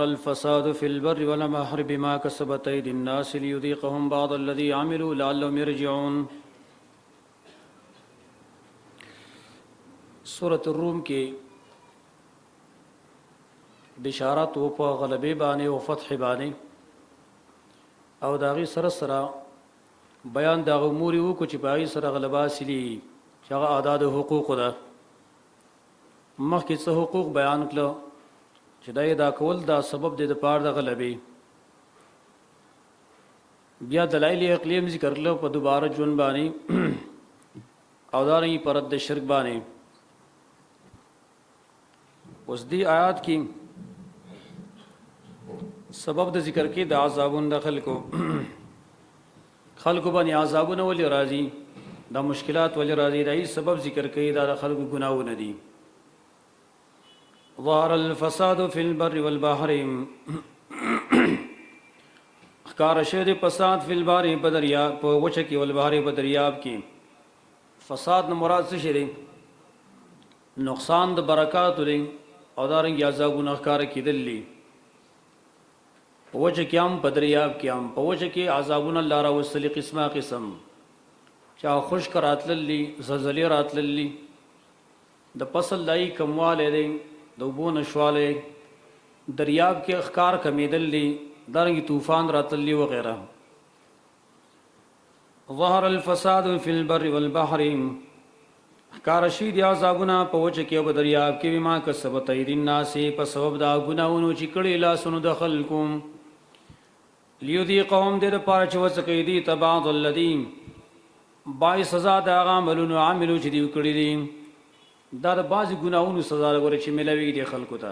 الفساد في البر والبحر بما كسبت أيدي الناس ليذيقهم بعض الذي عملوا لعلهم يرجعون. سورة الروم کې بشارت و په غلبې باندې او فتح باندې او داغي سره سره بیان د امور وو کو چې پای سره غلبه حاصلي چې هغه اعداد حقوق ده. مخکې څه حقوق بیان کړل چې دا ادا کول دا سبب دی د پاره د غلبې. بیا دلایل عقلیم ذکر کړل په دوباره ژوند باندې او دارنګ پرد د شرک باندې. اوس دی آیات کې سبب د ذکر کې د عذابون د خلکو باندې عذابونه ولې راځي، دا مشکلات ولې راځي، دا سبب ذکر کوي دا خلکو ګناهونه دي. ظهر الفساد في البر والبحر اخکار شد فساد فی البر په دریاب په وچه کې والبحر په دریاب کې. فساد نه مراد څه شي دی؟ نقصان د برکات لري او دارنګ عذابونه اخکار کېدل دي. په وچه کې هم په دریاب کې هم. په وچه کې عذابونه الله را وصلي قسمه قسم، چا خشک راتللی زلزلې راتللی د فصل لای کمواله دی د اوبو نشواله دریاب کې اخکار کمیدل دي دارنګ طوفان راتللی وغیرہ. ظهر الفساد فی البر والبحر اخکار شي دي عذابونه په وچه کې او دریاب کې بما کسبت ایدی الناس په سبب دا ګناونو چې کړي لاسونو د خلکو. لیذیقهم دې لپاره چې وسکې دي تبعض الذین باعث سزا د هغه عملونو عاملو چې دی کړی دي دا د بعضې ګناهونو سزا لګوره چې ملوي دي خلکو ته.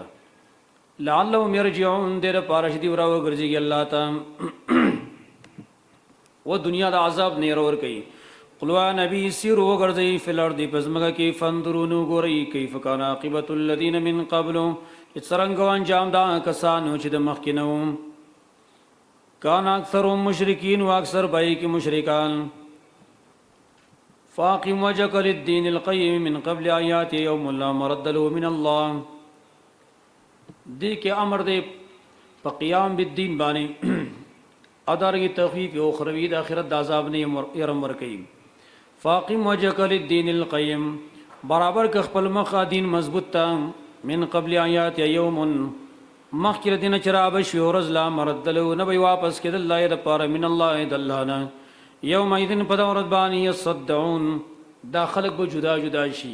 لعلهم یرجعون دې لپاره چې دوی راوګرځېږي الله ته و دنیا د عذاب نه ورکوي. قل وا نبي سیرو وګرځئ فی الارض په ځمکه کې فانظروا نوګورئ کیف کان عاقبة الذین من قبل چې څرنګه و انجام دا کسانو چې د مخکې نه وو. کان اکثرهم مشرکین و اکثر بای کې مشرکان. فاقم وجهك للدين القيم من قبل آيات يوم لا مرد له من الله. دې کې امر دې په قیام بالدین باندې ادارګي تخفیف او اخروی د آخرت د عذاب نه يرم ورکي. فاقم وجهك للدين القيم برابر ک خپل مخ دین مضبوط تا من قبل آيات يوم مخکره دین چرابه شو ورځ لا مرد له نه وی واپس کېدل الله د پاره من الله د الله نه. یوم ایذن په دورت باندې یصدعون دا خلق به جدا جدا شي،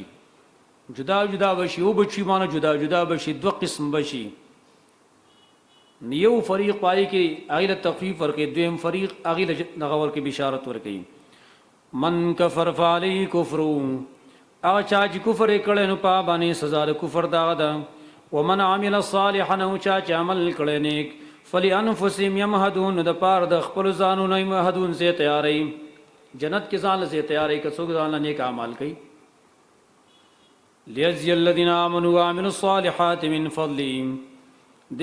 جدا جدا بشي او بچی باندې جدا جدا بشي. دو قسم بشي، یو فریق پای کې اغه تخفیف ورکړي، دویم فریق اغه نغور کې بشارت ورکړي. من کفر فعلی کفر او چا چې کفر کړي نو په باندې سزا د کفر دا ده. ومن عمل صالحا او چا چې عمل کړي نیک فلانفسهم یمهدون د پار د خپل ځانونو یمهدون زه تیاری جنت کې ځان له تیاری که څوک ځان نیک اعمال کوي. لیجزی الذین آمنوا وعملوا الصالحات من فضلهم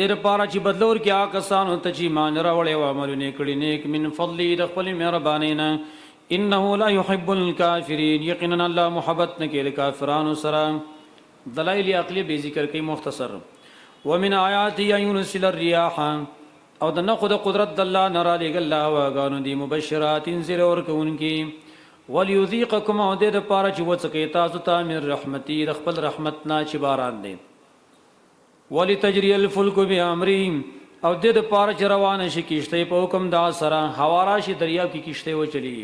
دیر پارا چې بدلور کې آکسانو ته چې ایمان راوړی او عملونه کړي نیک من فضله د خپل مهربانۍ نه. انه لا يحب الكافرین یقینا الله محبت نه کوي کافرانو سره. دلایل عقلی به ذکر کوي مختصر. ومن آیاته یرسل الرياح او د نخو د قدرت د الله نه را لېږي الله واګانو دي مبشرات زیر ورکوونکي. وليذيقكم او د پاره چې وڅکې تاسو ته من رحمتي د خپل رحمت نه چې باران دی. ولتجري الفلك بامره او د پاره چې روانه شي کشته په حکم دا سره هوا راشي دریاب کې کشته و چلی.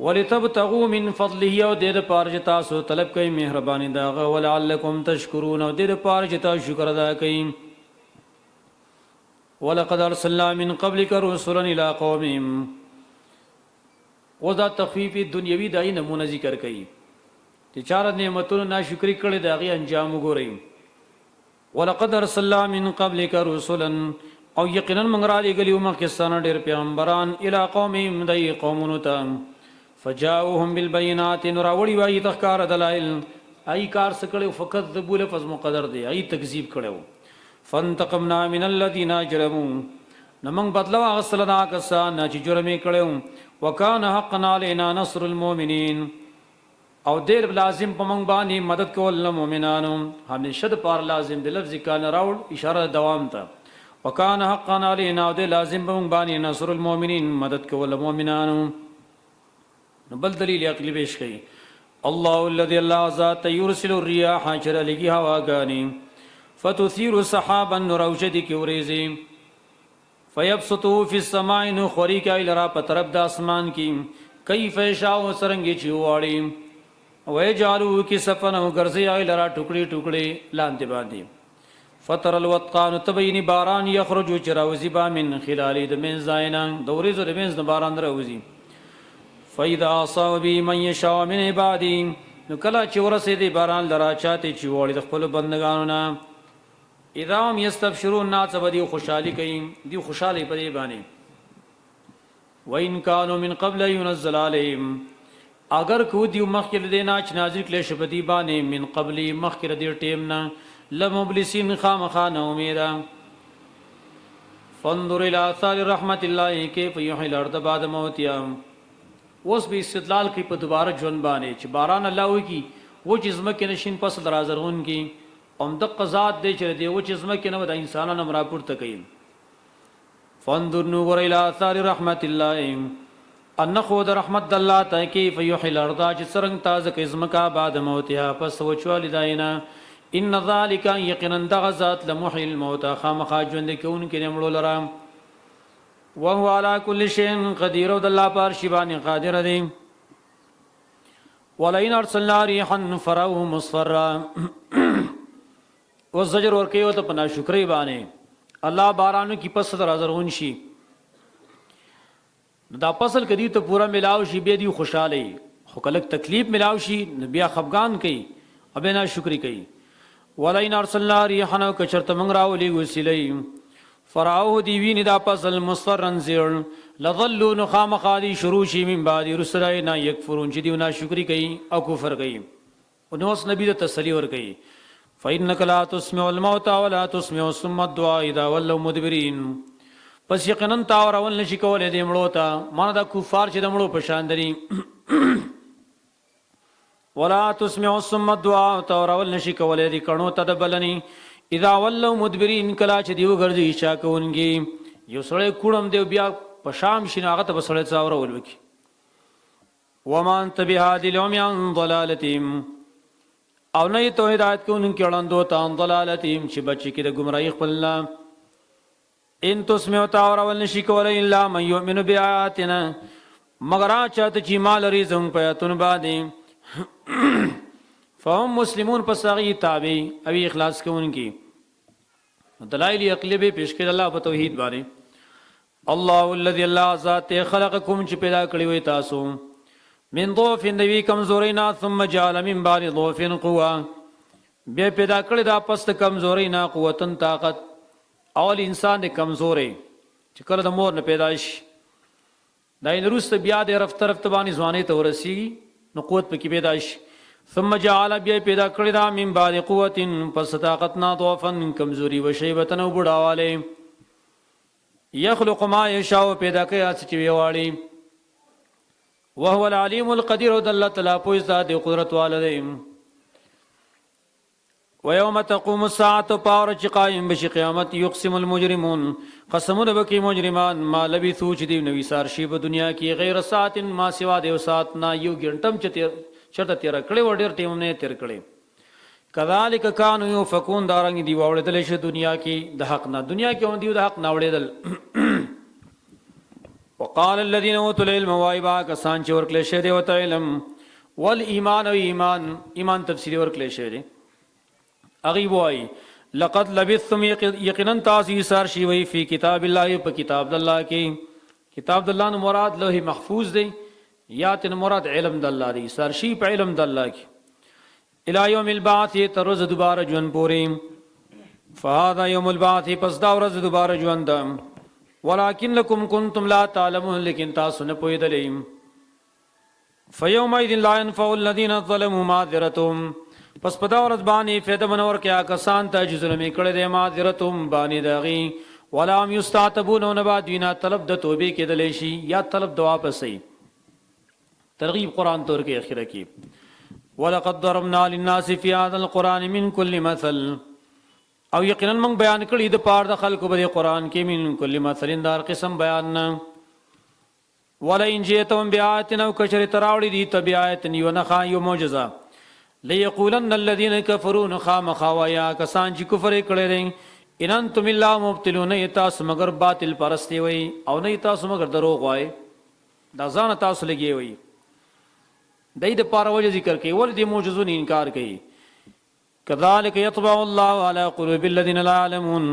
ولتبتغوا من فضله او د پاره چې تاسو طلب کوي مهرباني داغه. ولعلکم تشکرون او د پاره چې تاسو شکر ادا کوي. ولقد ارسلنا من قبلك رسلا الى قومهم وذا تخفیف دنیوی دای نمونه ذکر کوي چې چار نعمتونو ناشکری کړي داغي انجام وګورئ. ولقد ارسلنا من قبلك رسلا او یقینا موږ را لېږلي مخکې ستانه ډېر پیغمبران الى قومهم دای قومونو ته. فجاءوهم بالبينات نراوړي وایي تخکار دلایل ای کار سکړو فقط ذبول لفظ مقدر دی ای تکذیب کړو. فانتقمنا من الذين اجرموا نمنګ بدلو اغسلنا کسان چې جرم کړو. وکانه حقا علينا نصر المؤمنين او دیر لازم په موږ باندې مدد کول له مؤمنانو همیشه د پار لازم د لفظ کان راوړ اشاره دوام ته وکانه حقا علینا او د لازم په موږ باندې نصر المؤمنین مدد کول له مؤمنانو. بل دلیل عقلی پیش کړي الله الذي الله ذات يرسل الرياح چر لګي هواګانی فتثير سحابا نروجد کی وريزي فيبسطه في السماء نخري کا الى په طرف د اسمان کی کیف شاء سرنګي چواړي ويجعلوا كسفا وغرزي الى ټوکړي ټوکړي لاندې باندې فتر الوطقان تبين باران يخرج چراوزي با من خلال د من زاینا دوريزو د من باران راوزي فاذا اصاب بي من يشاء من عبادي نو کله چې ورسېدي باران لرا چاته چې وړي د خپل بندگانو نه اذا هم يستبشرون ناس بدي خوشالي کوي دی خوشالي پرې باندې وان كانوا من قبل ينزل عليهم اگر کو دی مخکې دینا چې نازل کله شپدي باندې من قبل مخکې دی ټیم نه لمبلسین خامخانه امیدا فانظر الى اثار رحمت الله كيف يحيي الارض بعد موتها. اوس به استدلال کوي په دوباره ژوند باندې چې باران الله وکي و چې زمکه نشین پس درازرون کی ام د قزاد دی چې دی و چې زمکه نه د انسانانو امر پورته کوي. فانظر نور الى اثار رحمت الله ان خود رحمت الله ته كيف يحيي الارض چې څنګه تازه کوي زمکه بعد موتها پس وچوال داینا ان ذلك یقینا دغزات لمحيي الموتى خامخا ژوند کوونکې نمړو لرام وهو على كل شيء قدير ود الله پر شیبان قادر دی. ولئن ارسلنا ريحا فراه مصفرا والزجر ورکیو ته پنا شکرې باندې الله بارانو کی پس درازرون شي دا فصل کدی ته پورا ملاو شي به دی خوشاله خو کله تکلیف ملاو شي بیا خفغان کوي ابنا شکرې کوي. ولئن ارسلنا ريحا کچرت من راولي وسیلې فراو دی ویني دا فصل مصفرن زیر لظلوا نخام خالي شروشي من بعد رسلنا يكفرون چې دیونه شکرې کوي او کفر کوي. نو اس نبی ته تسلی ور کوي فإنك لا تسمع الموتى ولا تسمع الصم الدعاء إذا ولوا مدبرين. پس یقینا تا ورول نشي کولای د مړو ته مانه د کفار چې د مړو په شان دي ولا تسمع الصم الدعاء تا ورول نشي کولای د کڼو ته د بلني اذا ولوا مدبرين کلا چې دیو ګرځي شا کوونګي یو سړی کوړم دی بیا په شام شیناغه ته بسړی څاورول وکي. ومان تبهاد اليوم عن ضلالتهم او نه ته هدایت کوونکي وړاندو ته ضلالتهم چې بچی کې د گمراهی خپلنا ان تسمعوا تاورول نشي کولای الا من يؤمن بآياتنا مگر چاته چې مال رزم پیاتون باندې فهم مسلمون پس هغه تابع او اخلاص کوونکي. دلایل عقلی به پیش کړل الله په توحید باندې. الله الذي الله ذات خلقكم چې پیدا کړی وي تاسو من ضعف دوی کمزورینا ثم جعل من بعد ضعف قوه بیا پیدا کړی دا پس کمزورینا قوتن طاقت. اول انسان د کمزورې چې کله د مور نه پیدا شي دا یې وروسته بیا د رفته رفته باندې ځوانۍ ته ورسېږي نو قوت پکې پیدا شي. ثم جعل بیا پیدا کړی دا من بعد قوت پس طاقت نا ضعفا کمزوري و شیبة او بوډاواله. یخلق ما یشاء پیدا کوي هڅه چې ویواړي وهو العليم القدير ود الله تعالی په ذات قدرت والده. ويوم تقوم الساعه پاور چې قائم بشي قیامت يقسم المجرمون قسمونه وکي مجرمان ما لبثوا چې دی نوې سار شی په دنیا کې غیر ساعت ما سوا دیو ساعت نا یو ګنټم چرته تیر کړي و ډیر ټیم نه تیر کړي. کذالک کانوا یفکون دارنګ دی وړدل شي دنیا کې د حق نه دنیا کې هم دی د حق نه وړدل. وقال الذين اوتوا العلم وایبا کسان چې ورکل شه دی وت علم والایمان او ایمان تفسیر ورکل شه دی اغي وای لقد لبثتم یقینا تاسو سار شي وی فی کتاب الله په کتاب الله کې کتاب الله نو مراد لوح محفوظ دی یا تن مراد علم د الله دی سار شي په علم د الله کې الی یوم البعث ترز دوباره ژوند پورې فهذا یوم البعث پس دا ورځ دوباره ژوند ولكنکم کنتم لا تعلمون لیکن تاسو نه پوهیدلئ. فیومئذ لا ينفع الذین ظلموا معذرتهم پس په دا ورځ باندې فایده منور کیا کسان ته چې ظلم کړي دي معذرتهم باندې داغي ولا هم یستعتبون نباد وینا طلب د توبې کېدل شي یا طلب د واپسې ترغیب قران تور کې اخره کې ولقد ضربنا للناس في هذا القرآن من كل مثل او یقینا موږ بیان کړی د پاره د خلکو په قرآن کې من کل مثل دار قسم بیان نه ولئن جئتم بآية او کشر تراوړي دي تبعات یو نه یو معجزه ليقولن الذين كفروا نخام خوایا کسان چې کفر کړي دي ان انتم الا مبتلون تاسو مگر باطل پرستی وي او نه تاسو مگر دروغ وای دا ځان تاسو لګي وي دای د پاره وجه ذکر کوي ول دي معجزون انکار کوي كذلك يطبع الله على قلوب الذين لا يعلمون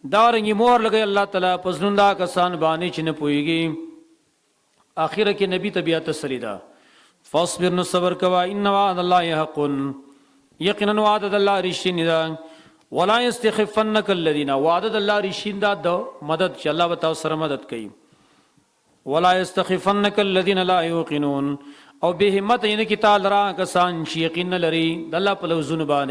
دارنګي مور لګي الله تعالی پسندا کسان باندې چې نه پويږي اخره کې نبی طبيعت سریدا فاصبر نو صبر کوا ان وعد الله حق یقینا وعد الله رښتینی ده ولا يستخفنك الذين وعد الله رښتین ده د مدد چې الله وتعالى سره مدد کوي ولا يستخفنك الذين لا يوقنون او به همت یې نه کی تعالی را کسان چې یقین لري د الله په لوزونه باندې